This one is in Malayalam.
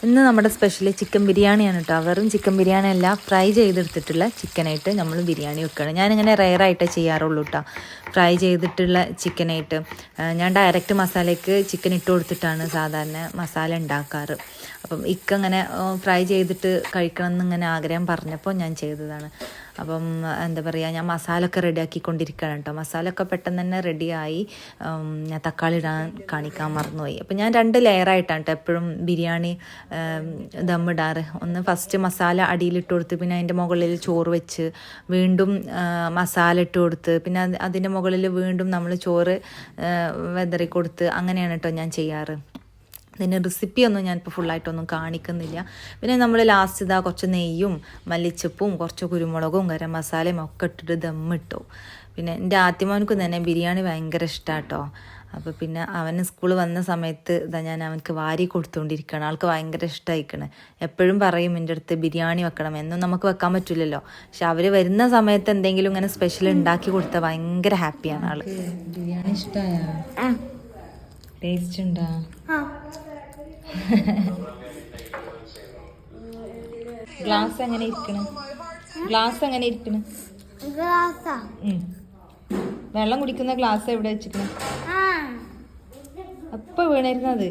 ഇന്ന് നമ്മുടെ സ്പെഷ്യൽ ചിക്കൻ ബിരിയാണിയാണ് കേട്ടോ. വെറും ചിക്കൻ ബിരിയാണി അല്ല, ഫ്രൈ ചെയ്തെടുത്തിട്ടുള്ള ചിക്കനായിട്ട് നമ്മൾ ബിരിയാണി വെക്കുകയാണ്. ഞാനിങ്ങനെ റെയറായിട്ടേ ചെയ്യാറുള്ളൂ കേട്ടോ. ഫ്രൈ ചെയ്തിട്ടുള്ള ചിക്കനായിട്ട് ഞാൻ ഡയറക്റ്റ് മസാലയ്ക്ക് ചിക്കൻ ഇട്ട് കൊടുത്തിട്ടാണ് സാധാരണ മസാല ഉണ്ടാക്കാറ്. അപ്പം ഇക്കങ്ങനെ ഫ്രൈ ചെയ്തിട്ട് കഴിക്കണം എന്നിങ്ങനെ ആഗ്രഹം പറഞ്ഞപ്പോൾ ഞാൻ ചെയ്തതാണ്. അപ്പം എന്താ പറയുക, ഞാൻ മസാലയൊക്കെ റെഡിയാക്കിക്കൊണ്ടിരിക്കുകയാണ് കേട്ടോ. മസാലയൊക്കെ പെട്ടെന്ന് തന്നെ റെഡിയായി. ഞാൻ തക്കാളി ഇടാൻ കാണിക്കാൻ മറന്നുപോയി. അപ്പം ഞാൻ 2 ലെയറായിട്ടാണ് കേട്ടോ എപ്പോഴും ബിരിയാണി ദമ്മിടാറ്. ഒന്ന് ഫസ്റ്റ് മസാല അടിയിലിട്ട് കൊടുത്ത് പിന്നെ അതിൻ്റെ മുകളിൽ ചോറ് വെച്ച് വീണ്ടും മസാല ഇട്ട് കൊടുത്ത് പിന്നെ അതിൻ്റെ മുകളിൽ വീണ്ടും നമ്മൾ ചോറ് വെതറി കൊടുത്ത് അങ്ങനെയാണ് കേട്ടോ ഞാൻ ചെയ്യാറ്. ഇതിൻ്റെ റെസിപ്പിയൊന്നും ഞാനിപ്പോൾ ഫുള്ളായിട്ടൊന്നും കാണിക്കുന്നില്ല. പിന്നെ നമ്മൾ ലാസ്റ്റ് ഇതാ കുറച്ച് നെയ്യും മല്ലിച്ചപ്പും കുറച്ച് കുരുമുളകും ഗരം മസാലയും ഒക്കെ ഇട്ടിട്ട് ദമ്മിട്ടു. പിന്നെ എൻ്റെ ആദ്യമോനക്ക് തന്നെ ബിരിയാണി ഭയങ്കര ഇഷ്ടമാണ് കേട്ടോ. അപ്പോൾ പിന്നെ അവന് സ്കൂൾ വന്ന സമയത്ത് ഇതാ ഞാൻ അവനക്ക് വാരി കൊടുത്തുകൊണ്ടിരിക്കുകയാണ്. ആൾക്ക് ഭയങ്കര ഇഷ്ടമായിക്കണ്. എപ്പോഴും പറയും എൻ്റെ അടുത്ത് ബിരിയാണി വെക്കണം, എന്നും നമുക്ക് വെക്കാൻ പറ്റില്ലല്ലോ. പക്ഷെ അവർ വരുന്ന സമയത്ത് എന്തെങ്കിലും ഇങ്ങനെ സ്പെഷ്യൽ ഉണ്ടാക്കി കൊടുത്താൽ ഭയങ്കര ഹാപ്പിയാണ് ആൾ. ബിരിയാണി ഇഷ്ടമായ ടേസ്റ്റ് ഉണ്ടാ? ഗ്ലാസ് എങ്ങനെ ഇരിക്കണ്? വെള്ളം കുടിക്കുന്ന ഗ്ലാസ് എവിടെ വെച്ചിരിക്കണ? അപ്പൊ വീണിരുന്നത്